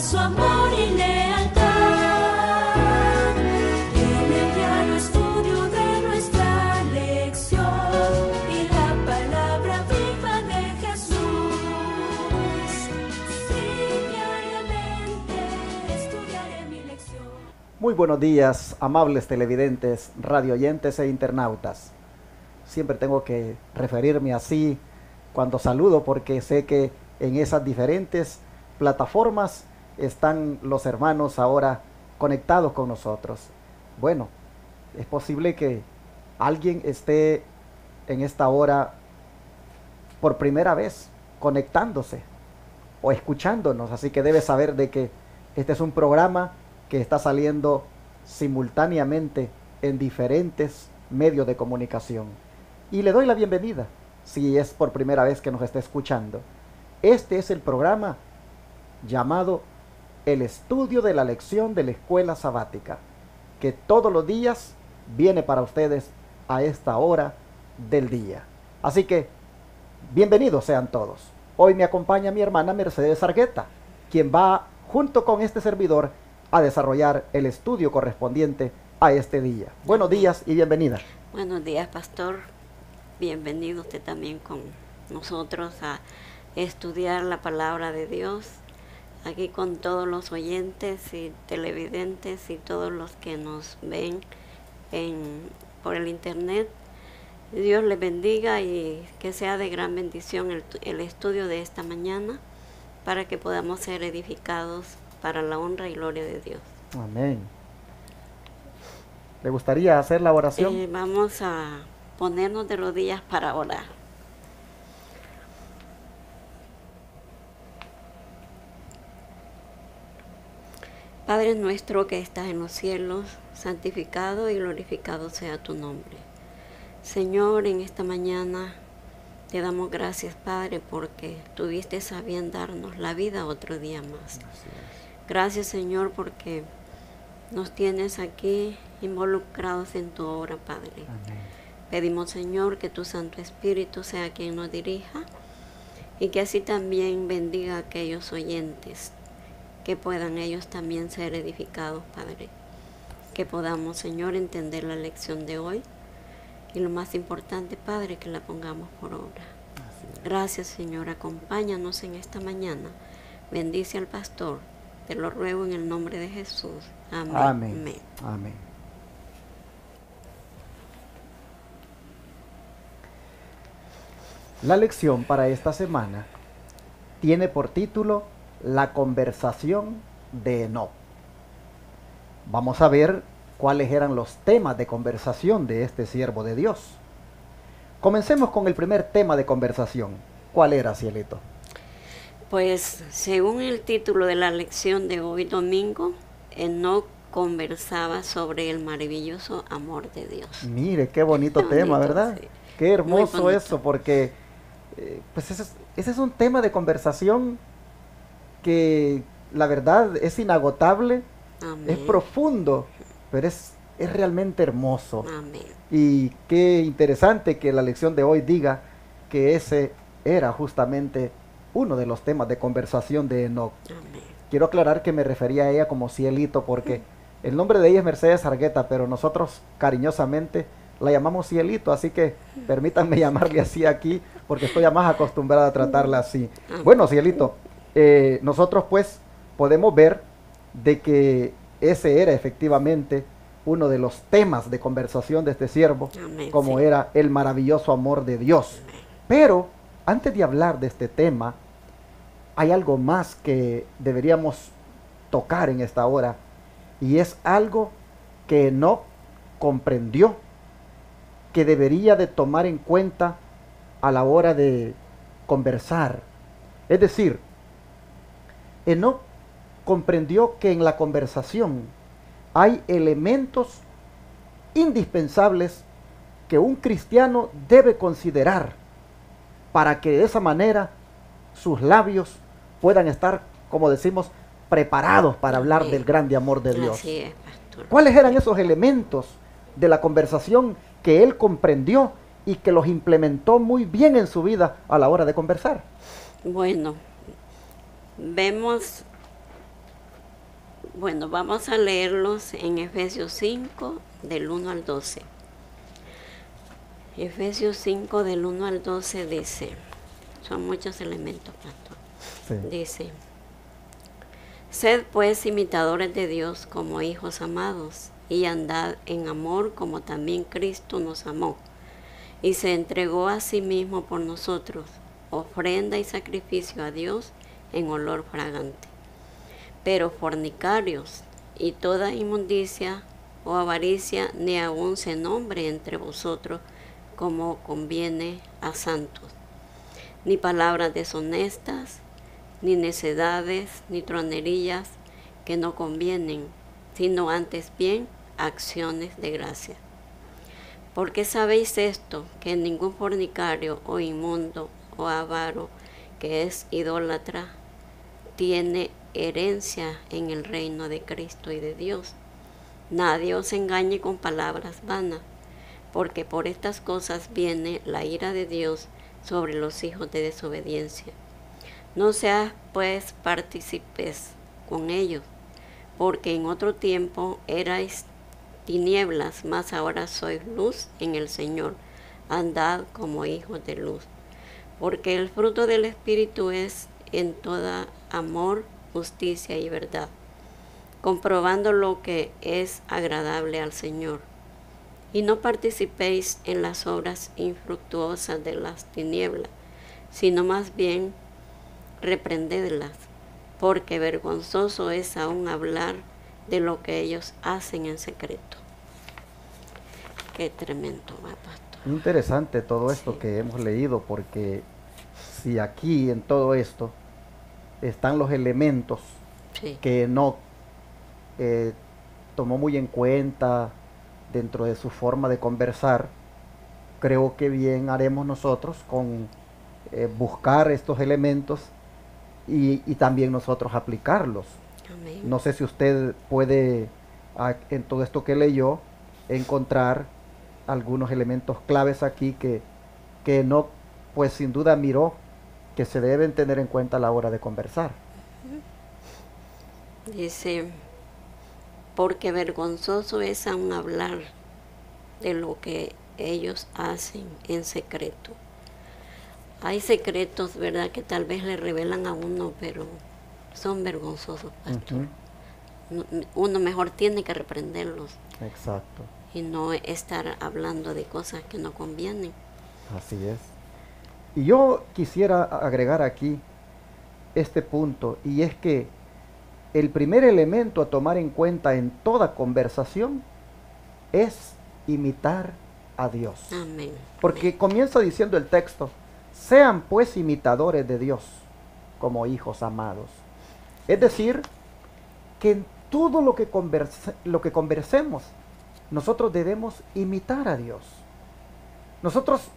su amor y lealtad. En el diario estudio de nuestra lección y la palabra viva de Jesús. Sí, diariamente estudiaré mi lección. Muy buenos días, amables televidentes, radioyentes e internautas. Siempre tengo que referirme así cuando saludo porque sé que en esas diferentes plataformas están los hermanos ahora conectados con nosotros. Bueno, es posible que alguien esté en esta hora por primera vez conectándose o escuchándonos, así que debe saber de que este es un programa que está saliendo simultáneamente en diferentes medios de comunicación. Y le doy la bienvenida si es por primera vez que nos está escuchando. Este es el programa llamado El Estudio de la Lección de la Escuela Sabática, que todos los días viene para ustedes a esta hora del día. Así que, bienvenidos sean todos. Hoy me acompaña mi hermana Mercedes Argueta, quien va junto con este servidor a desarrollar el estudio correspondiente a este día. Buenos días y bienvenida. Buenos días, pastor. Bienvenido usted también con nosotros a estudiar la palabra de Dios, aquí con todos los oyentes y televidentes y todos los que nos ven por el internet. Dios les bendiga y que sea de gran bendición el estudio de esta mañana para que podamos ser edificados para la honra y gloria de Dios. Amén. ¿Le gustaría hacer la oración? Vamos a ponernos de rodillas para orar. Padre nuestro que estás en los cielos, santificado y glorificado sea tu nombre. Señor, en esta mañana te damos gracias, Padre, porque tuviste a bien darnos la vida otro día más. Gracias, Señor, porque nos tienes aquí involucrados en tu obra, Padre. Amén. Pedimos, Señor, que tu Santo Espíritu sea quien nos dirija y que así también bendiga a aquellos oyentes, que puedan ellos también ser edificados, Padre. Que podamos, Señor, entender la lección de hoy y lo más importante, Padre, que la pongamos por obra. Gracias, Señor. Acompáñanos en esta mañana. Bendice al pastor. Te lo ruego en el nombre de Jesús. Amén. Amén. Amén. Amén. La lección para esta semana tiene por título La conversación de Enoc. Vamos a ver cuáles eran los temas de conversación de este siervo de Dios. Comencemos con el primer tema de conversación. ¿Cuál era, Cielito? Pues según el título de la lección de hoy domingo, Enoc conversaba sobre el maravilloso amor de Dios. Mire, qué bonito Qué tema, bonito, ¿verdad? sí. Qué hermoso Muy bonito. eso, porque pues ese es un tema de conversación que la verdad es inagotable, Amén. es profundo, pero es realmente hermoso. Amén. Y qué interesante que la lección de hoy diga que ese era justamente uno de los temas de conversación de Enoc. Amén. Quiero aclarar que me refería a ella como Cielito porque el nombre de ella es Mercedes Argueta, pero nosotros cariñosamente la llamamos Cielito, así que permítanme llamarle así aquí porque estoy ya más acostumbrada a tratarla así. Bueno, Cielito, nosotros pues podemos ver de que ese era efectivamente uno de los temas de conversación de este siervo, Amén, como sí. era el maravilloso amor de Dios. Pero antes de hablar de este tema, hay algo más que deberíamos tocar en esta hora, y es algo que Enoc comprendió que debería de tomar en cuenta a la hora de conversar. Es decir, Enoc comprendió que en la conversación hay elementos indispensables que un cristiano debe considerar para que de esa manera sus labios puedan estar, como decimos, preparados para hablar del grande amor de Dios. Así es, pastor. ¿Cuáles eran esos elementos de la conversación que él comprendió y que los implementó muy bien en su vida a la hora de conversar? Bueno, vemos Bueno, vamos a leerlos en Efesios 5, del 1 al 12. Efesios 5, del 1 al 12 dice, son muchos elementos, pastor. Sí. Dice, sed pues imitadores de Dios como hijos amados, y andad en amor como también Cristo nos amó, y se entregó a sí mismo por nosotros, ofrenda y sacrificio a Dios en olor fragante. Pero fornicarios y toda inmundicia o avaricia ni aun se nombre entre vosotros como conviene a santos, ni palabras deshonestas, ni necedades, ni tronerías que no convienen, sino antes bien acciones de gracia. Porque sabéis esto, que ningún fornicario o inmundo o avaro que es idólatra tiene herencia en el reino de Cristo y de Dios. Nadie os engañe con palabras vanas, porque por estas cosas viene la ira de Dios sobre los hijos de desobediencia. No seas pues partícipes con ellos, porque en otro tiempo erais tinieblas, mas ahora sois luz en el Señor. Andad como hijos de luz. Porque el fruto del Espíritu es en toda amor, justicia y verdad, comprobando lo que es agradable al Señor. Y no participéis en las obras infructuosas de las tinieblas, sino más bien reprendedlas, porque vergonzoso es aún hablar de lo que ellos hacen en secreto. Qué tremendo, va, pastor. Interesante todo esto Sí. que hemos leído, porque si aquí en todo esto están los elementos Sí, que Enoc tomó muy en cuenta dentro de su forma de conversar, creo que bien haremos nosotros con buscar estos elementos y también nosotros aplicarlos. amén. No sé si usted puede, en todo esto que leyó, encontrar algunos elementos claves aquí que no, pues sin duda miró que se deben tener en cuenta a la hora de conversar. Dice, porque vergonzoso es aún hablar de lo que ellos hacen en secreto. Hay secretos, ¿verdad?, que tal vez le revelan a uno, pero son vergonzosos, pastor. Uno mejor tiene que reprenderlos Exacto, y no estar hablando de cosas que no convienen. así es. Y yo quisiera agregar aquí este punto, y es que el primer elemento a tomar en cuenta en toda conversación es imitar a Dios. Amén. Porque comienza diciendo el texto, sean pues imitadores de Dios como hijos amados. Es decir, que en todo lo que conversemos, nosotros debemos imitar a Dios. Nosotros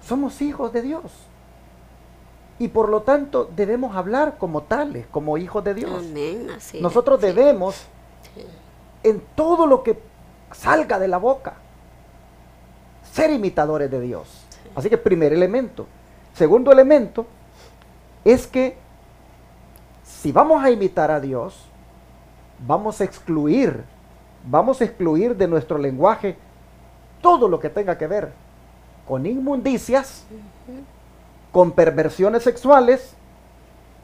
somos hijos de Dios. Y por lo tanto debemos hablar como tales, como hijos de Dios. Amén, así Nosotros es. Sí, debemos, sí. en todo lo que salga de la boca, ser imitadores de Dios. Así que primer elemento. Segundo elemento es que si vamos a imitar a Dios, vamos a excluir de nuestro lenguaje todo lo que tenga que ver con inmundicias, con perversiones sexuales,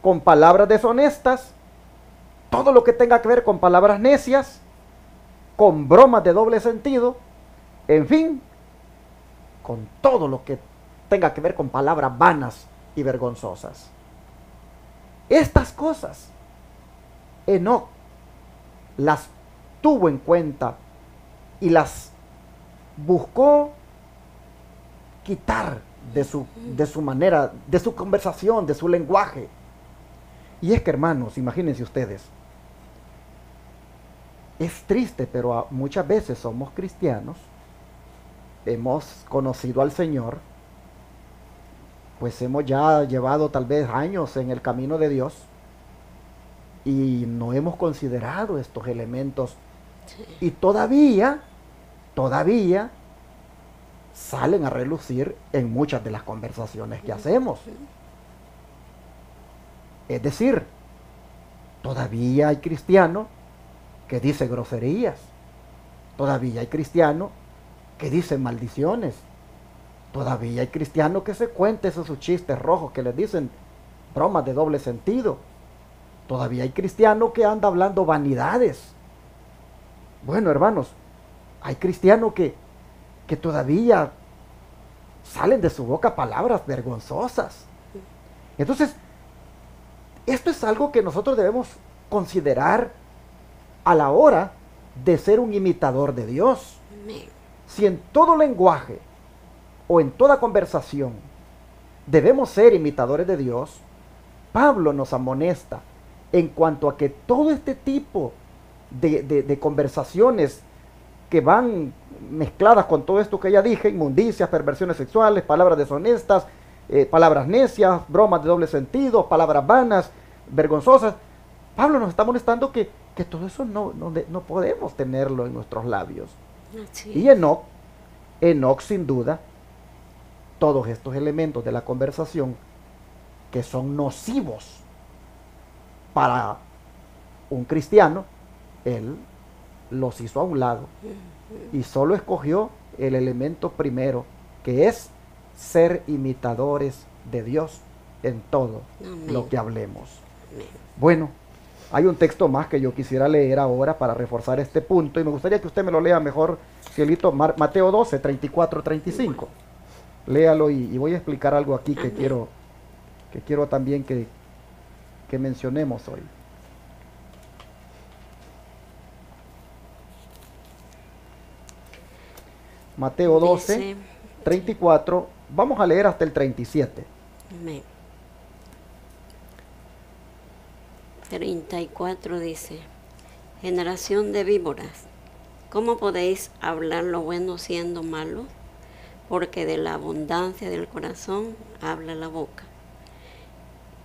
con palabras deshonestas, todo lo que tenga que ver con palabras necias, con bromas de doble sentido, en fin, con todo lo que tenga que ver con palabras vanas y vergonzosas. Estas cosas Enoc las tuvo en cuenta y las buscó quitar de su manera, de su conversación, de su lenguaje. Y es que, hermanos, imagínense ustedes, es triste, pero muchas veces somos cristianos, hemos conocido al Señor, pues hemos ya llevado tal vez años en el camino de Dios y no hemos considerado estos elementos y todavía salen a relucir en muchas de las conversaciones que hacemos. Es decir, todavía hay cristianos que dice groserías. Todavía hay cristianos que dicen maldiciones. Todavía hay cristianos que se cuentan esos chistes rojos que les dicen bromas de doble sentido. Todavía hay cristianos que andan hablando vanidades. Bueno, hermanos, hay cristianos que todavía salen de su boca palabras vergonzosas. Entonces, esto es algo que nosotros debemos considerar a la hora de ser un imitador de Dios. Si en todo lenguaje o en toda conversación debemos ser imitadores de Dios, Pablo nos amonesta en cuanto a que todo este tipo de conversaciones que van mezcladas con todo esto que ya dije, inmundicias, perversiones sexuales, palabras deshonestas, palabras necias, bromas de doble sentido, palabras vanas, vergonzosas, Pablo nos está amonestando que todo eso no podemos tenerlo en nuestros labios. Y Enoc sin duda, todos estos elementos de la conversación que son nocivos para un cristiano, él los hizo a un lado y solo escogió el elemento primero, que es ser imitadores de Dios en todo lo que hablemos. Bueno, hay un texto más que yo quisiera leer ahora para reforzar este punto, y me gustaría que usted me lo lea mejor, Cielito. Mateo 12, 34, 35. Léalo y voy a explicar algo aquí que quiero también que mencionemos hoy. Mateo 12, dice, 34, vamos a leer hasta el 37. Amén. 34 dice: generación de víboras, ¿cómo podéis hablar lo bueno siendo malos? Porque de la abundancia del corazón habla la boca.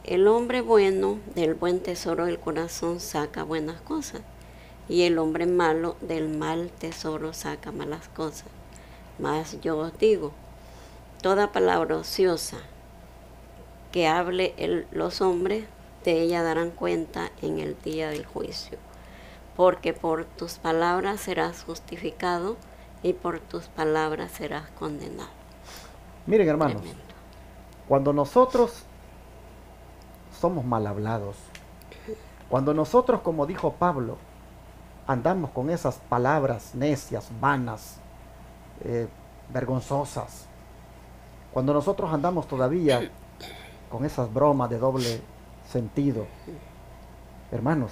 El hombre bueno del buen tesoro del corazón saca buenas cosas, y el hombre malo del mal tesoro saca malas cosas. Mas yo os digo, toda palabra ociosa que hable los hombres, de ella darán cuenta en el día del juicio. Porque por tus palabras serás justificado y por tus palabras serás condenado. Miren, hermanos, tremendo. Cuando nosotros somos mal hablados, cuando nosotros, como dijo Pablo, andamos con esas palabras necias, vanas, vergonzosas, cuando nosotros andamos todavía con esas bromas de doble sentido, hermanos,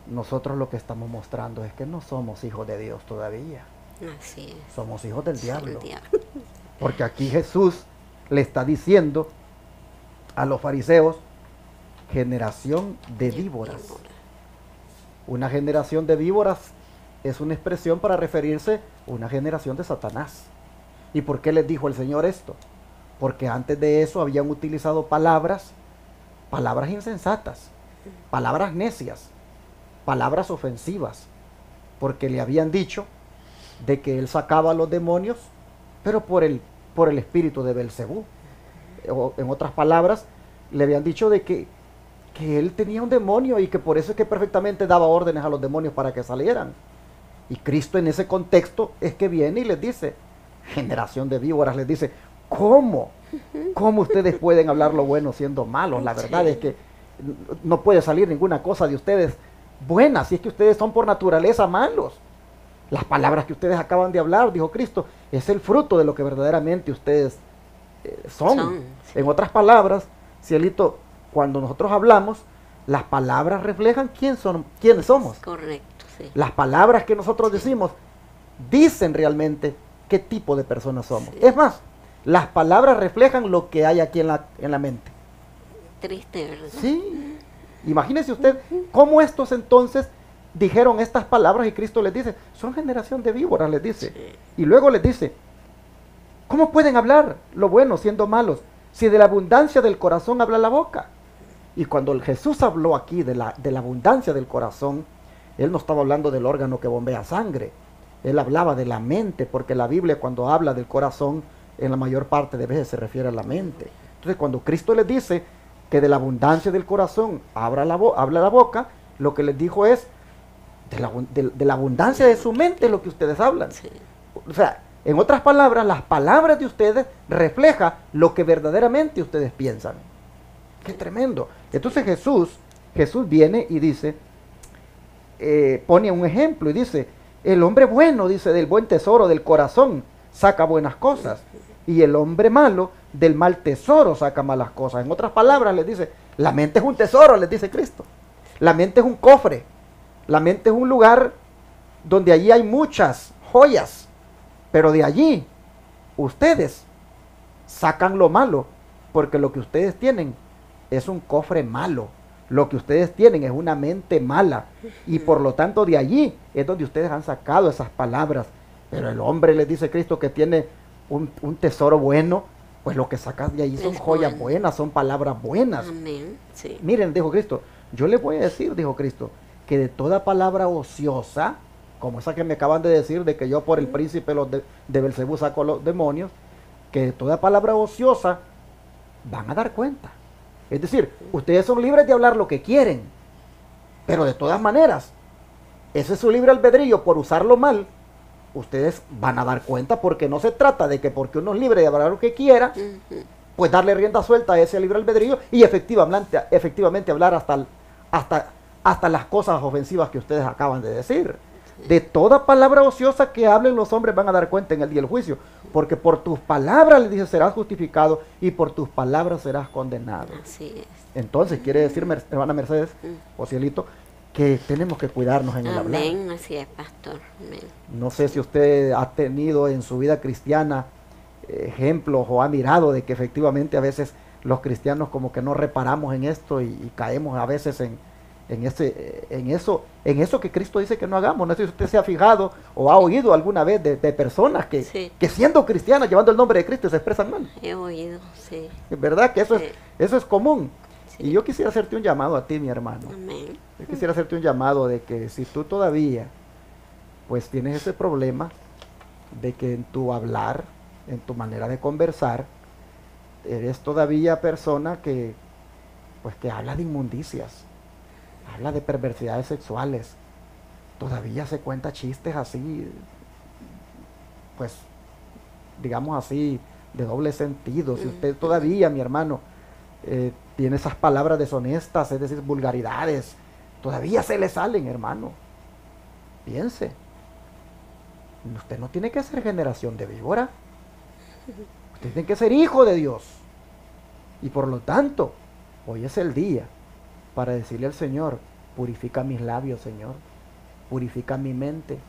nosotros lo que estamos mostrando es que no somos hijos de Dios todavía. Así es. Somos hijos del diablo. Porque aquí Jesús le está diciendo a los fariseos, generación de víboras. Una generación de víboras es una expresión para referirse a una generación de Satanás. ¿Y por qué les dijo el Señor esto? Porque antes de eso habían utilizado palabras insensatas, palabras necias, palabras ofensivas, porque le habían dicho de que él sacaba a los demonios, pero por el espíritu de Belcebú. O, en otras palabras, le habían dicho de que él tenía un demonio y que por eso es que perfectamente daba órdenes a los demonios para que salieran. Y Cristo en ese contexto es que viene y les dice, generación de víboras, les dice, ¿cómo ustedes pueden hablar lo bueno siendo malos? La verdad es que no puede salir ninguna cosa de ustedes buena, si es que ustedes son por naturaleza malos. Las palabras que ustedes acaban de hablar, dijo Cristo, es el fruto de lo que verdaderamente ustedes son. Sí. En otras palabras, Cielito, cuando nosotros hablamos, las palabras reflejan quiénes somos. Correcto, sí. Las palabras que nosotros decimos dicen realmente qué tipo de personas somos. Sí. Es más, las palabras reflejan lo que hay aquí en la mente. Triste, ¿verdad? Sí. Imagínese usted cómo estos entonces dijeron estas palabras y Cristo les dice, son generación de víboras, les dice. Sí. Y luego les dice, ¿cómo pueden hablar lo bueno siendo malos? Si de la abundancia del corazón habla la boca. Y cuando Jesús habló aquí de la abundancia del corazón, Él no estaba hablando del órgano que bombea sangre. Él hablaba de la mente, porque la Biblia cuando habla del corazón, en la mayor parte de veces se refiere a la mente. Entonces cuando Cristo les dice que de la abundancia del corazón habla la boca, lo que les dijo es, de la abundancia de su mente es lo que ustedes hablan. Sí. O sea, en otras palabras, las palabras de ustedes reflejan lo que verdaderamente ustedes piensan. ¡Qué tremendo! Entonces Jesús viene y dice, pone un ejemplo y dice, el hombre bueno, dice, del buen tesoro del corazón saca buenas cosas, y el hombre malo del mal tesoro saca malas cosas. En otras palabras, les dice, la mente es un tesoro, les dice Cristo. La mente es un cofre. La mente es un lugar donde allí hay muchas joyas, pero de allí ustedes sacan lo malo, porque lo que ustedes tienen es un cofre malo. Lo que ustedes tienen es una mente mala, y por lo tanto de allí es donde ustedes han sacado esas palabras. Pero el hombre, les dice Cristo, que tiene un tesoro bueno, pues lo que sacas de allí son joyas buenas, son palabras buenas. Amén. Sí. Miren, dijo Cristo, yo les voy a decir, dijo Cristo, que de toda palabra ociosa, como esa que me acaban de decir, de que yo por el príncipe de Belcebú saco los demonios, que de toda palabra ociosa van a dar cuenta. Es decir, ustedes son libres de hablar lo que quieren, pero de todas maneras, ese es su libre albedrío por usarlo mal. Ustedes van a dar cuenta, porque no se trata de que porque uno es libre de hablar lo que quiera, pues darle rienda suelta a ese libre albedrío y efectivamente hablar hasta las cosas ofensivas que ustedes acaban de decir. De toda palabra ociosa que hablen los hombres van a dar cuenta en el día del juicio, porque por tus palabras, le dice, serás justificado, y por tus palabras serás condenado. Así es. Entonces quiere decir, hermana Mercedes, o Cielito, que tenemos que cuidarnos en el hablar. Amén, así es, pastor. Amén. No sé si usted ha tenido en su vida cristiana ejemplos o ha mirado de que efectivamente a veces los cristianos como que no reparamos en esto y caemos a veces en eso que Cristo dice que no hagamos. No sé si usted se ha fijado o ha oído alguna vez de personas Sí. que siendo cristianas, llevando el nombre de Cristo, se expresan mal. He oído, sí. Es verdad que Sí. eso es común. Sí. Y yo quisiera hacerte un llamado a ti, mi hermano. Amén. Yo quisiera hacerte un llamado de que si tú todavía pues tienes ese problema de que en tu hablar, en tu manera de conversar, eres todavía persona que pues que habla de inmundicias, habla de perversidades sexuales, todavía se cuenta chistes así, pues digamos así, de doble sentido. Si usted todavía, mi hermano, tiene esas palabras deshonestas, es decir, vulgaridades, todavía se le salen, hermano, piense. Usted no tiene que ser generación de víbora. Usted tiene que ser hijo de Dios. Y por lo tanto, hoy es el día para decirle al Señor, purifica mis labios, Señor. Purifica mi mente.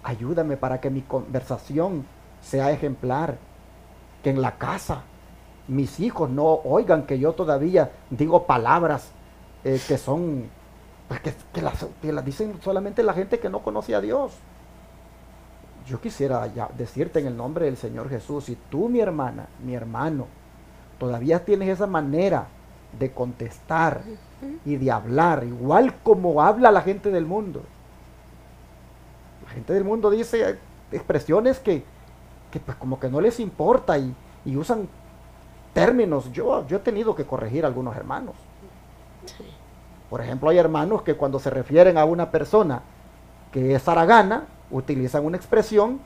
Ayúdame para que mi conversación sea ejemplar. Que en la casa mis hijos no oigan que yo todavía digo palabras que son, pues que las dicen solamente la gente que no conoce a Dios. Yo quisiera ya decirte en el nombre del Señor Jesús, si tú, mi hermana, mi hermano, todavía tienes esa manera de contestar y de hablar, igual como habla la gente del mundo. La gente del mundo dice expresiones que pues como que no les importa y usan términos. Yo he tenido que corregir a algunos hermanos. Sí. Por ejemplo, hay hermanos que cuando se refieren a una persona que es haragana, utilizan una expresión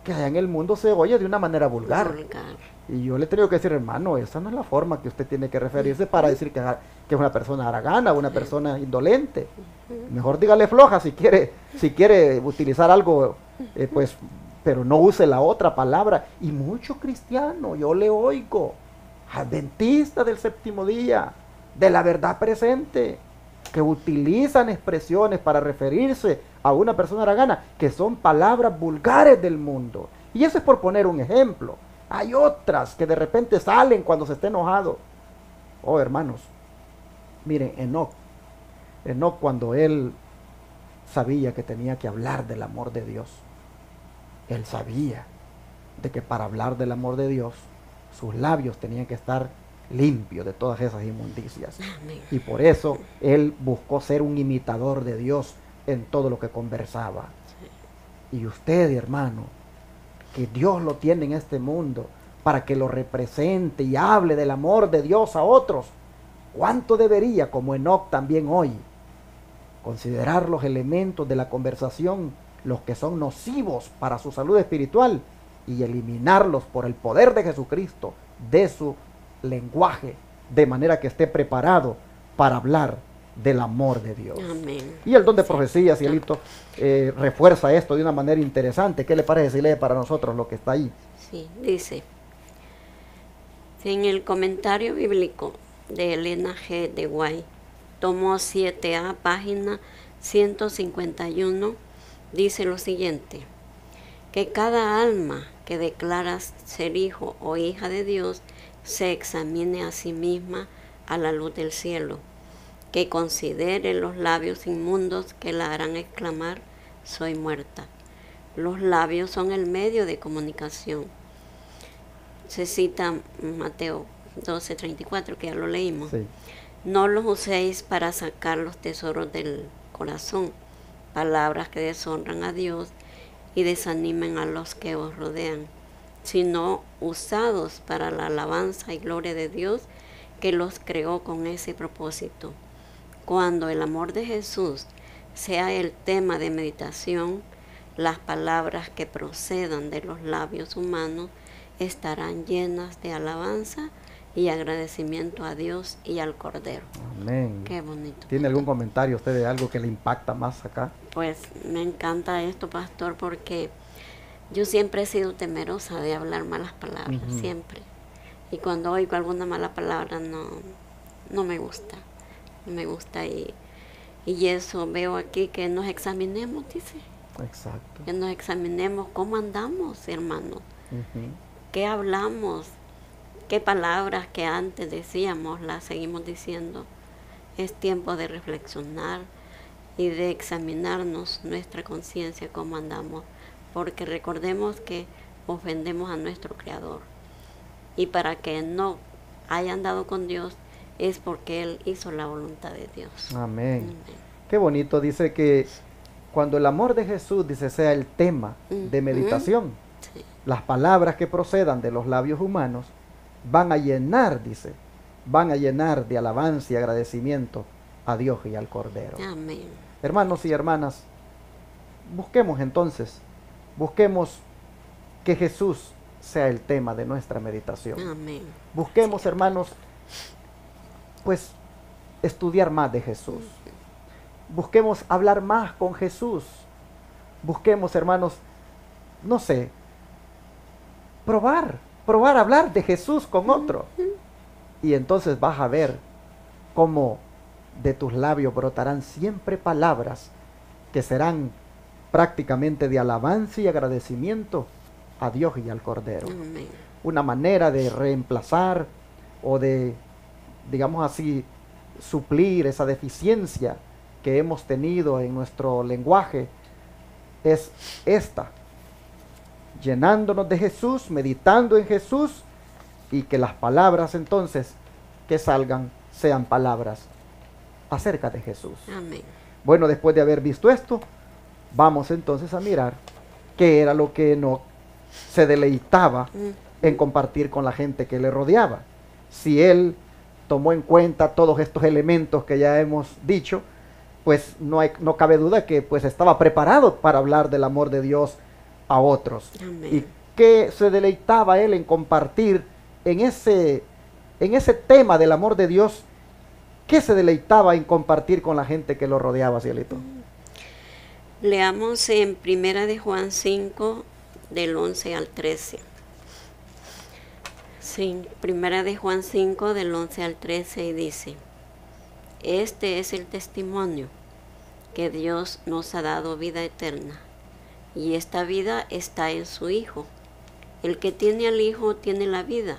que allá en el mundo se oye de una manera vulgar. Y yo le he tenido que decir, hermano, esa no es la forma que usted tiene que referirse para decir que es una persona haragana, una persona indolente. Mejor dígale floja si quiere utilizar algo, pues, pero no use la otra palabra. Y mucho cristiano, yo le oigo, adventista del séptimo día, de la verdad presente, que utilizan expresiones para referirse a una persona haragana, que son palabras vulgares del mundo. Y eso es por poner un ejemplo. Hay otras que de repente salen cuando se está enojado. Oh, hermanos, miren, Enoc cuando él sabía que tenía que hablar del amor de Dios, él sabía de que para hablar del amor de Dios, sus labios tenían que estar limpios de todas esas inmundicias. Amén. Y por eso él buscó ser un imitador de Dios en todo lo que conversaba. Sí. Y usted, hermano, que Dios lo tiene en este mundo para que lo represente y hable del amor de Dios a otros, ¿cuánto debería, como Enoc también hoy, considerar los elementos de la conversación, los que son nocivos para su salud espiritual, y eliminarlos por el poder de Jesucristo de su lenguaje, de manera que esté preparado para hablar del amor de Dios. Amén. Y el don de profecía, Cielito, refuerza esto de una manera interesante. ¿Qué le parece si lee para nosotros lo que está ahí? Sí, dice, en el comentario bíblico de Elena G. de Guay, tomo 7A, página 151, dice lo siguiente: que cada alma que declara ser hijo o hija de Dios se examine a sí misma a la luz del cielo, que considere los labios inmundos que la harán exclamar: soy muerta. Los labios son el medio de comunicación. Se cita Mateo 12:34, que ya lo leímos. Sí. No los uséis para sacar los tesoros del corazón, palabras que deshonran a Dios y desanimen a los que os rodean, sino usados para la alabanza y gloria de Dios, que los creó con ese propósito. Cuando el amor de Jesús sea el tema de meditación, las palabras que procedan de los labios humanos estarán llenas de alabanza y agradecimiento a Dios y al Cordero. Amén. Qué bonito. ¿Tiene algún comentario usted de algo que le impacta más acá? Pues me encanta esto, pastor, porque yo siempre he sido temerosa de hablar malas palabras, siempre. Y cuando oigo alguna mala palabra no me gusta. No me gusta y eso veo aquí, que nos examinemos, dice. Exacto. Que nos examinemos cómo andamos, hermano. ¿Qué hablamos? ¿Qué palabras que antes decíamos las seguimos diciendo? Es tiempo de reflexionar y de examinarnos nuestra conciencia, cómo andamos, porque recordemos que ofendemos a nuestro Creador, y para que no haya andado con Dios es porque Él hizo la voluntad de Dios. Amén. Amén. Qué bonito, dice que cuando el amor de Jesús, dice, sea el tema de meditación, Sí. las palabras que procedan de los labios humanos van a llenar, dice, van a llenar de alabanza y agradecimiento a Dios y al Cordero. Amén. Hermanos y hermanas, busquemos entonces, busquemos que Jesús sea el tema de nuestra meditación. Amén. Busquemos, hermanos, pues estudiar más de Jesús. Busquemos hablar más con Jesús. Busquemos, hermanos, no sé, probar a hablar de Jesús con otro. Y entonces vas a ver cómo de tus labios brotarán siempre palabras que serán prácticamente de alabanza y agradecimiento a Dios y al Cordero. Amén. Una manera de reemplazar o de, digamos así, suplir esa deficiencia que hemos tenido en nuestro lenguaje es esta: llenándonos de Jesús, meditando en Jesús, y que las palabras entonces que salgan sean palabras acerca de Jesús. Amén. Bueno, después de haber visto esto, vamos entonces a mirar qué era lo que no se deleitaba en compartir con la gente que le rodeaba. Si él tomó en cuenta todos estos elementos que ya hemos dicho, pues no cabe duda que pues estaba preparado para hablar del amor de Dios a otros. Amén. Y que se deleitaba él en compartir en ese tema del amor de Dios, que se deleitaba en compartir con la gente que lo rodeaba, Cielito. Leamos en 1 de Juan 5, del 11 al 13. Sí, 1 de Juan 5, del 11 al 13, y dice: este es el testimonio, que Dios nos ha dado vida eterna, y esta vida está en su Hijo. El que tiene al Hijo tiene la vida.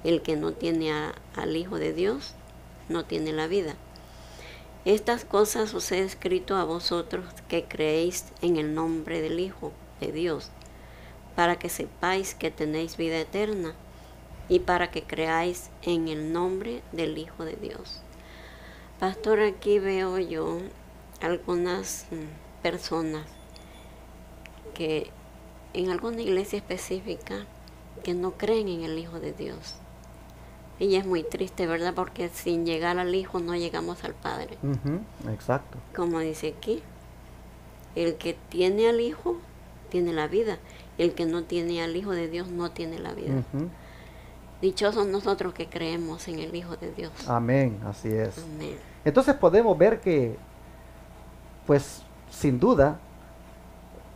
El que no tiene al Hijo de Dios no tiene la vida. Estas cosas os he escrito a vosotros que creéis en el nombre del Hijo de Dios, para que sepáis que tenéis vida eterna, y para que creáis en el nombre del Hijo de Dios. Pastor, aquí veo yo algunas personas que en alguna iglesia específica que no creen en el Hijo de Dios. Y es muy triste, ¿verdad? Porque sin llegar al Hijo no llegamos al Padre. Exacto. Como dice aquí, el que tiene al Hijo tiene la vida. El que no tiene al Hijo de Dios no tiene la vida. Dichosos nosotros que creemos en el Hijo de Dios. Amén, así es. Amén. Entonces podemos ver que, pues, sin duda,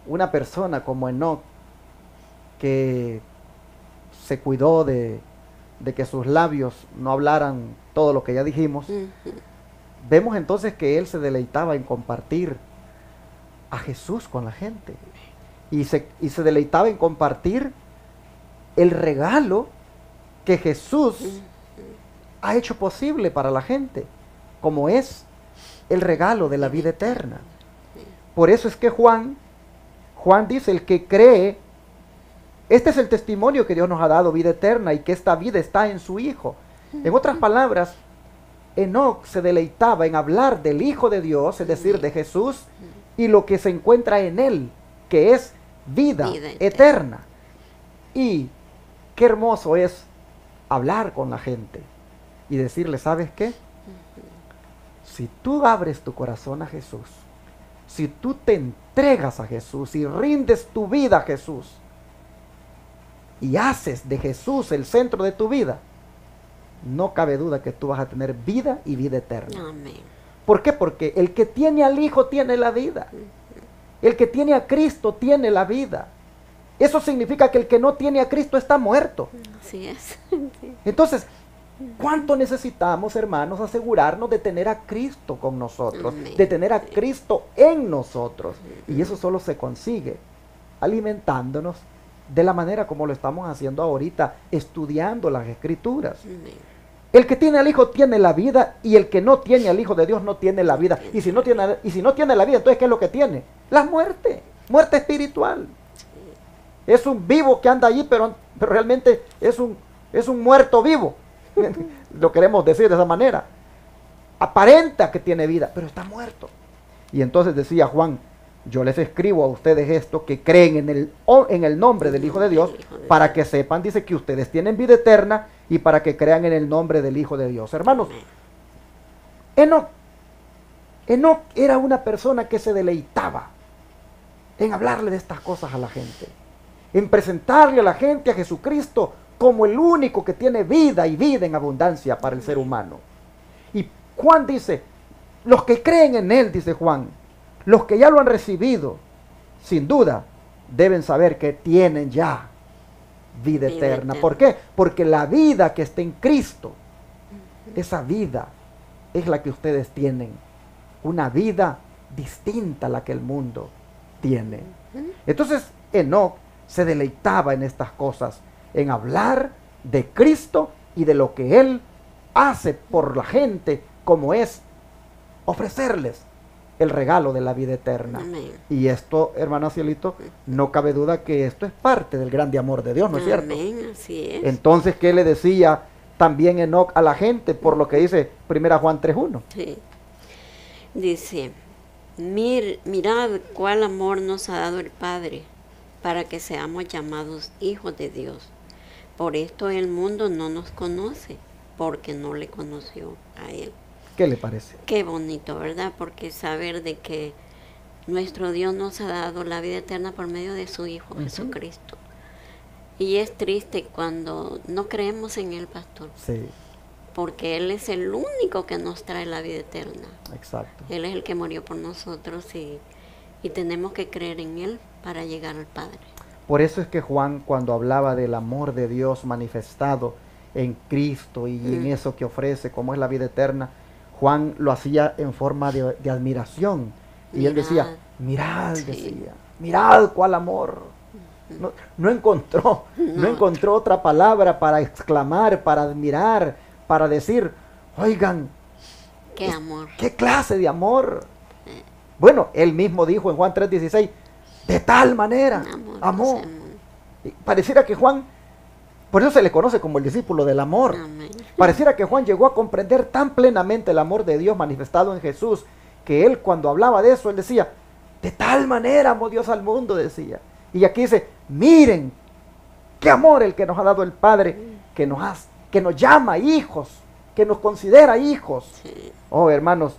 una persona como Enoc, que se cuidó de que sus labios no hablaran todo lo que ya dijimos, vemos entonces que él se deleitaba en compartir a Jesús con la gente. Y se deleitaba en compartir el regalo que Jesús ha hecho posible para la gente, como es el regalo de la vida eterna. Por eso es que Juan dice, el que cree, este es el testimonio que Dios nos ha dado, vida eterna, y que esta vida está en su Hijo. En otras palabras, Enoc se deleitaba en hablar del Hijo de Dios, es decir, de Jesús, y lo que se encuentra en él, que es vida eterna. Y qué hermoso es hablar con la gente y decirle, ¿sabes qué? Si tú abres tu corazón a Jesús, si tú te entregas a Jesús y rindes tu vida a Jesús y haces de Jesús el centro de tu vida, no cabe duda que tú vas a tener vida y vida eterna. Amén. ¿Por qué? Porque el que tiene al Hijo tiene la vida. El que tiene a Cristo tiene la vida. Eso significa que el que no tiene a Cristo está muerto. Así es. Entonces, ¿cuánto necesitamos, hermanos, asegurarnos de tener a Cristo con nosotros? De tener a Cristo en nosotros. Y eso solo se consigue alimentándonos de la manera como lo estamos haciendo ahorita, estudiando las Escrituras. El que tiene al Hijo tiene la vida, y el que no tiene al Hijo de Dios no tiene la vida. Y si no tiene la vida, entonces ¿qué es lo que tiene? La muerte espiritual. Es un vivo que anda allí, pero realmente es un muerto vivo. Lo queremos decir de esa manera. Aparenta que tiene vida, pero está muerto. Y entonces decía Juan, yo les escribo a ustedes esto, que creen en el nombre del Hijo de Dios, para que sepan, dice, que ustedes tienen vida eterna, y para que crean en el nombre del Hijo de Dios. Hermanos, Enoc era una persona que se deleitaba en hablarle de estas cosas a la gente, en presentarle a la gente a Jesucristo como el único que tiene vida, y vida en abundancia para el ser humano. Y Juan dice, los que creen en él, dice Juan, los que ya lo han recibido, sin duda, deben saber que tienen ya vida eterna. ¿Por qué? Porque la vida que está en Cristo, esa vida es la que ustedes tienen. Una vida distinta a la que el mundo tiene. Entonces, Enoc se deleitaba en estas cosas, en hablar de Cristo y de lo que Él hace por la gente, como es ofrecerles el regalo de la vida eterna. Amén. Y esto, hermana Cielito, no cabe duda que esto es parte del grande amor de Dios, ¿no es cierto? Amén, así es. Entonces, ¿qué le decía también Enoc a la gente? Por lo que dice 1 Juan 3:1. Sí. Dice, mirad cuál amor nos ha dado el Padre, para que seamos llamados hijos de Dios. Por esto el mundo no nos conoce, porque no le conoció a Él. ¿Qué le parece? Qué bonito, ¿verdad? Porque saber de que nuestro Dios nos ha dado la vida eterna por medio de su Hijo Jesucristo. Y es triste cuando no creemos en Él, pastor. Sí, Porque Él es el único que nos trae la vida eterna. exacto. Él es el que murió por nosotros y tenemos que creer en Él para llegar al Padre. Por eso es que Juan, cuando hablaba del amor de Dios manifestado en Cristo y en eso que ofrece, como es la vida eterna, Juan lo hacía en forma de admiración. Y él decía, mirad, decía, mirad cuál amor. No encontró otra palabra para exclamar, para admirar, para decir, oigan, ¡Qué amor! ¿qué clase de amor? Bueno, él mismo dijo en Juan 3:16, de tal manera amó. Y pareciera que Juan, por eso se le conoce como el discípulo del amor. Amén. Pareciera que Juan llegó a comprender tan plenamente el amor de Dios manifestado en Jesús, que él, cuando hablaba de eso, él decía, de tal manera amó Dios al mundo, decía. Y aquí dice, miren qué amor el que nos ha dado el Padre, que nos ha que nos llama hijos, que nos considera hijos. Sí. Oh, hermanos,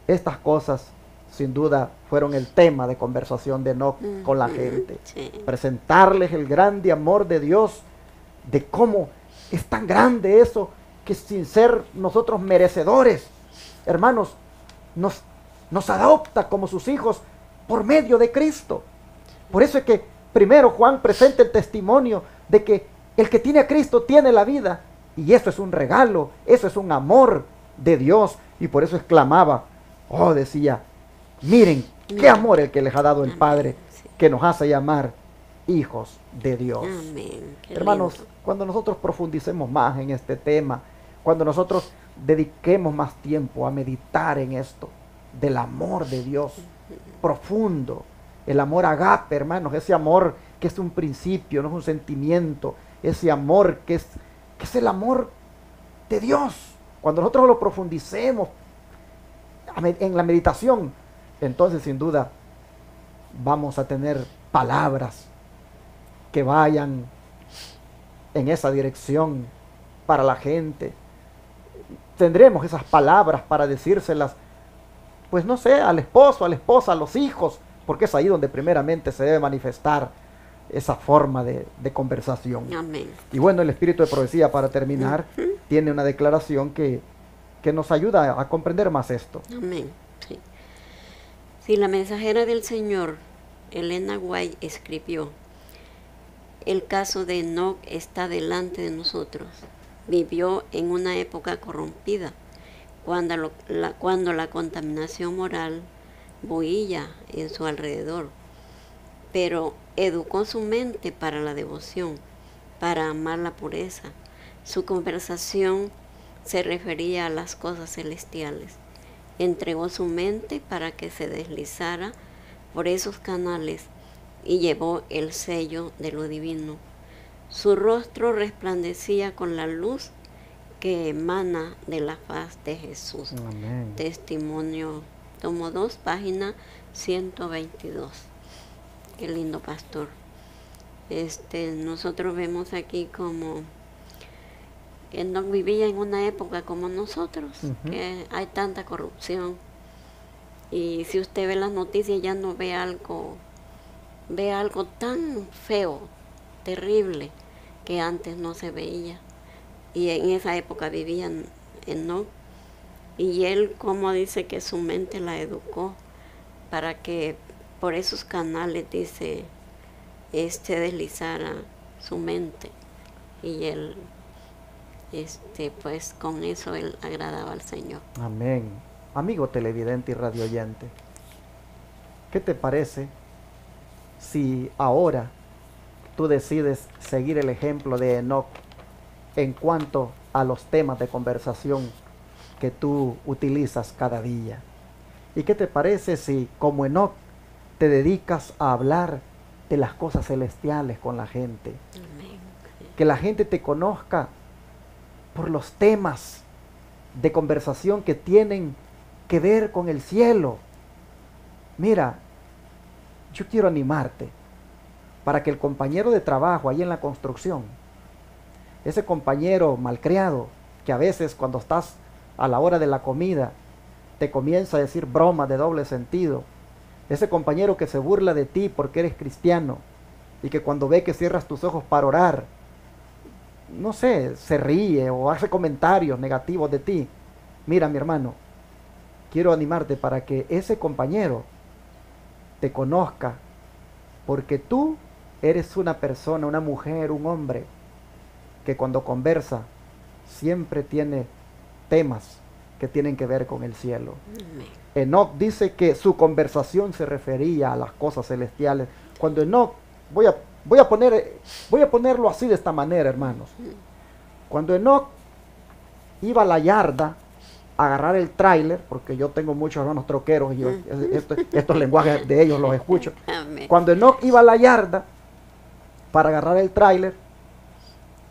estas cosas sin duda fueron el tema de conversación de Enoc con la gente. Sí. Presentarles el grande amor de Dios, de cómo es tan grande eso, que sin ser nosotros merecedores, hermanos, nos adopta como sus hijos por medio de Cristo. Por eso es que primero Juan presenta el testimonio de que el que tiene a Cristo tiene la vida. Y eso es un regalo, eso es un amor de Dios. Y por eso exclamaba, oh, decía, miren, qué amor el que les ha dado el Padre, que nos hace llamar hijos de Dios. Amén. Qué Hermanos, lindo. cuando nosotros profundicemos más en este tema, cuando nosotros dediquemos más tiempo a meditar en esto, del amor de Dios profundo, el amor agape, hermanos, ese amor que es un principio, no es un sentimiento, ese amor que es el amor de Dios. Cuando nosotros lo profundicemos en la meditación, entonces sin duda vamos a tener palabras que vayan en esa dirección para la gente. Tendremos esas palabras para decírselas, pues no sé, al esposo, a la esposa, a los hijos, porque es ahí donde primeramente se debe manifestar esa forma de conversación. Amén. Y bueno, el espíritu de profecía, para terminar, tiene una declaración que nos ayuda a comprender más esto. Amén. Sí. Si la mensajera del Señor, Elena White, escribió, el caso de Enoc está delante de nosotros. Vivió en una época corrompida, cuando la contaminación moral bohía en su alrededor, pero educó su mente para la devoción, para amar la pureza. Su conversación se refería a las cosas celestiales. Entregó su mente para que se deslizara por esos canales y llevó el sello de lo divino. Su rostro resplandecía con la luz que emana de la faz de Jesús. Amén. Testimonio, tomo 2, página 122. Qué lindo, pastor. Nosotros vemos aquí como Enoc vivía en una época como nosotros, que hay tanta corrupción. Y si usted ve las noticias ya no ve algo tan feo, terrible, que antes no se veía. Y en esa época vivían Enoc. Y él, como dice, que su mente la educó para que por esos canales, dice, deslizara su mente. Y él, pues con eso él agradaba al Señor. Amén. Amigo televidente y radio oyente, ¿qué te parece si ahora tú decides seguir el ejemplo de Enoc en cuanto a los temas de conversación que tú utilizas cada día? ¿Y qué te parece si, como Enoc, te dedicas a hablar de las cosas celestiales con la gente? Amén. Que la gente te conozca por los temas de conversación que tienen que ver con el cielo. Mira, yo quiero animarte para que el compañero de trabajo ahí en la construcción, ese compañero malcriado que a veces cuando estás a la hora de la comida te comienza a decir bromas de doble sentido, ese compañero que se burla de ti porque eres cristiano y que cuando ve que cierras tus ojos para orar, no sé, se ríe o hace comentarios negativos de ti. Mira, mi hermano, quiero animarte para que ese compañero te conozca, porque tú eres una persona, una mujer, un hombre, que cuando conversa siempre tiene temas que tienen que ver con el cielo. Amén. Enoc dice que su conversación se refería a las cosas celestiales. Cuando Enoc, voy a ponerlo así de esta manera, hermanos. Cuando Enoc iba a la yarda a agarrar el tráiler, porque yo tengo muchos hermanos troqueros y yo estos lenguajes de ellos los escucho. Amén. Cuando Enoc iba a la yarda para agarrar el tráiler,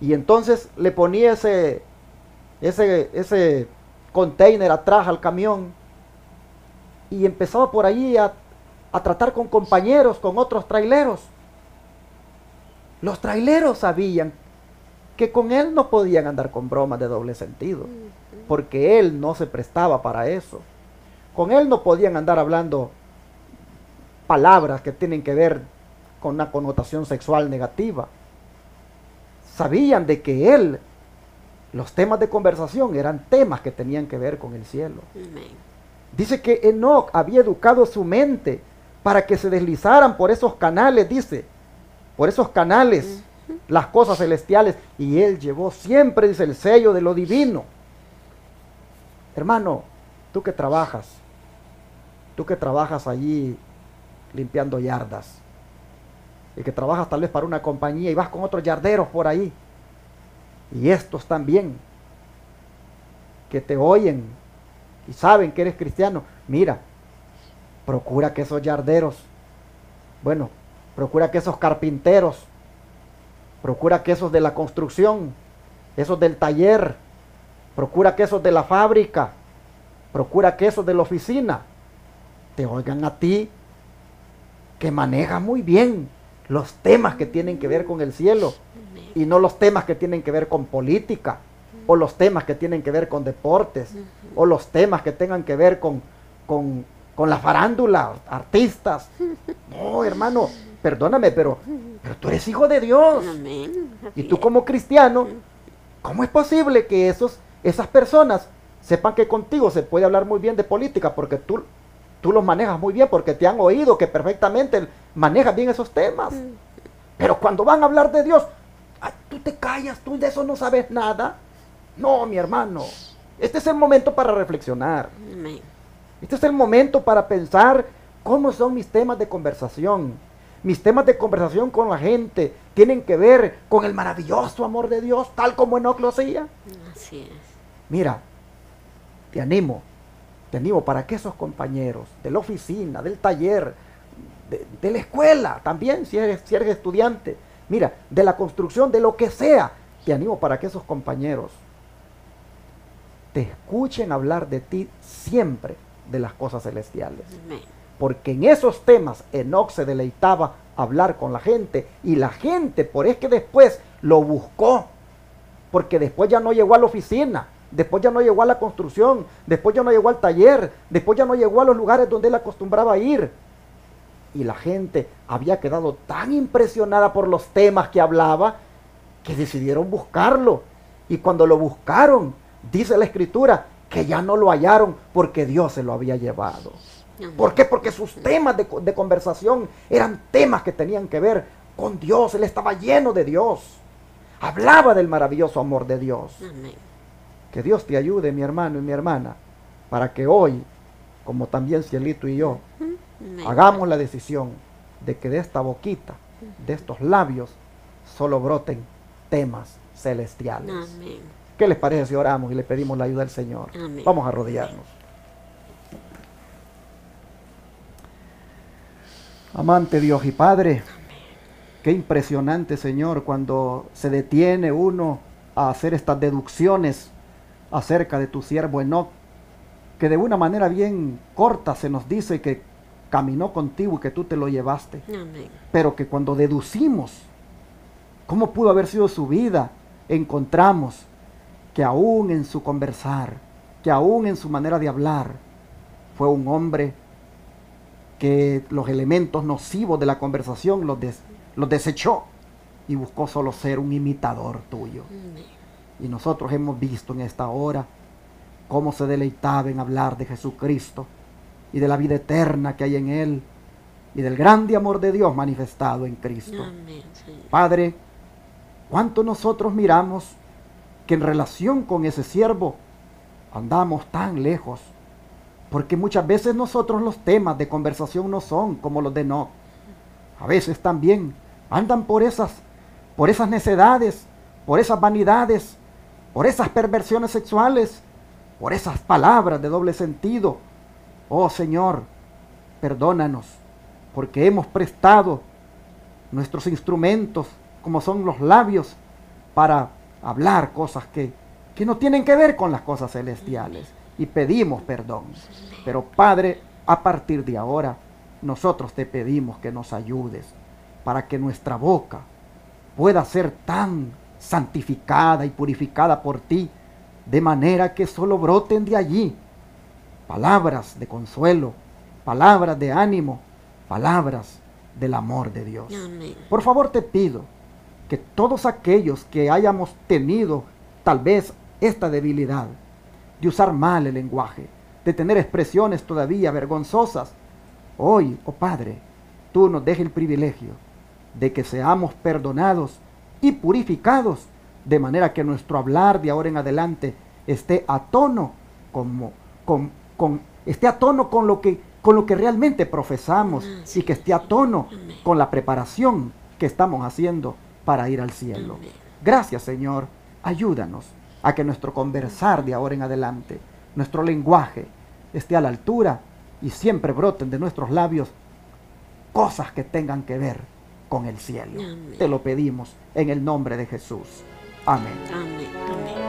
y entonces le ponía ese container atrás al camión, y empezaba por allí a tratar con compañeros, con otros traileros. Los traileros sabían que con él no podían andar con bromas de doble sentido, porque él no se prestaba para eso. Con él no podían andar hablando palabras que tienen que ver con una connotación sexual negativa. Sabían de que él, los temas de conversación eran temas que tenían que ver con el cielo. Amén. Dice que Enoc había educado su mente para que se deslizaran por esos canales, dice, por esos canales, las cosas celestiales, y él llevó siempre, dice, el sello de lo divino. Hermano, tú que trabajas allí limpiando yardas, y que trabajas tal vez para una compañía y vas con otros yarderos por ahí, y estos también, que te oyen y saben que eres cristiano, mira, procura que esos yarderos, procura que esos carpinteros, procura que esos de la construcción, esos del taller, procura que esos de la fábrica, procura que esos de la oficina te oigan a ti, que manejas muy bien los temas que tienen que ver con el cielo y no los temas que tienen que ver con política, o los temas que tienen que ver con deportes, o los temas que tengan que ver con la farándula, artistas. No, hermano, perdóname, pero tú eres hijo de Dios. Amén. Y tú como cristiano, ¿cómo es posible que esas personas sepan que contigo se puede hablar muy bien de política? Porque tú los manejas muy bien, porque te han oído que perfectamente manejas bien esos temas. Pero cuando van a hablar de Dios, ay, tú te callas, tú de eso no sabes nada. No, mi hermano, este es el momento para reflexionar. Amén. Este es el momento para pensar cómo son mis temas de conversación. Mis temas de conversación con la gente tienen que ver con el maravilloso amor de Dios, tal como Enoc lo hacía. Así es. Mira, te animo para que esos compañeros de la oficina, del taller, de la escuela, también si eres estudiante, mira, de la construcción, de lo que sea, te animo para que esos compañeros te escuchen hablar de ti siempre de las cosas celestiales. Amén. Porque en esos temas Enoc se deleitaba hablar con la gente, y la gente, por es que después lo buscó, porque después ya no llegó a la oficina, después ya no llegó a la construcción, después ya no llegó al taller, después ya no llegó a los lugares donde él acostumbraba a ir. Y la gente había quedado tan impresionada por los temas que hablaba, que decidieron buscarlo. Y cuando lo buscaron, dice la Escritura, que ya no lo hallaron porque Dios se lo había llevado. ¿Por qué? Porque sus temas de conversación eran temas que tenían que ver con Dios. Él estaba lleno de Dios. Hablaba del maravilloso amor de Dios. Amén. Que Dios te ayude, mi hermano y mi hermana, para que hoy, como también Cielito y yo, Amén. hagamos la decisión de que de esta boquita, de estos labios, solo broten temas celestiales. Amén. ¿Qué les parece si oramos y le pedimos la ayuda del Señor? Amén. Vamos a arrodillarnos. Amante Dios y Padre, qué impresionante, Señor, cuando se detiene uno a hacer estas deducciones acerca de tu siervo Enoc, que de una manera bien corta se nos dice que caminó contigo y que tú te lo llevaste. Amén. Pero que cuando deducimos cómo pudo haber sido su vida, encontramos que aún en su conversar, que aún en su manera de hablar, fue un hombre que los elementos nocivos de la conversación los desechó y buscó solo ser un imitador tuyo. Amén. Y nosotros hemos visto en esta hora cómo se deleitaba en hablar de Jesucristo y de la vida eterna que hay en Él y del grande amor de Dios manifestado en Cristo. Amén, Señor. Padre, cuánto nosotros miramos que en relación con ese siervo andamos tan lejos, porque muchas veces nosotros los temas de conversación no son como los de Enoc. A veces también andan por esas necedades, por esas vanidades, por esas perversiones sexuales, por esas palabras de doble sentido. Oh Señor, perdónanos, porque hemos prestado nuestros instrumentos, como son los labios, para hablar cosas que no tienen que ver con las cosas celestiales, y pedimos perdón. Pero Padre, a partir de ahora, nosotros te pedimos que nos ayudes para que nuestra boca pueda ser tan santificada y purificada por ti, de manera que solo broten de allí palabras de consuelo, palabras de ánimo, palabras del amor de Dios. Amén. Por favor te pido que todos aquellos que hayamos tenido tal vez esta debilidad de usar mal el lenguaje, de tener expresiones todavía vergonzosas, hoy, oh Padre, tú nos dejes el privilegio de que seamos perdonados y purificados, de manera que nuestro hablar de ahora en adelante esté a tono esté a tono con lo que realmente profesamos, y que esté a tono con la preparación que estamos haciendo para ir al cielo. Amén. Gracias, Señor. Ayúdanos a que nuestro conversar de ahora en adelante, nuestro lenguaje, esté a la altura y siempre broten de nuestros labios cosas que tengan que ver con el cielo. Amén. Te lo pedimos en el nombre de Jesús. Amén. Amén. Amén.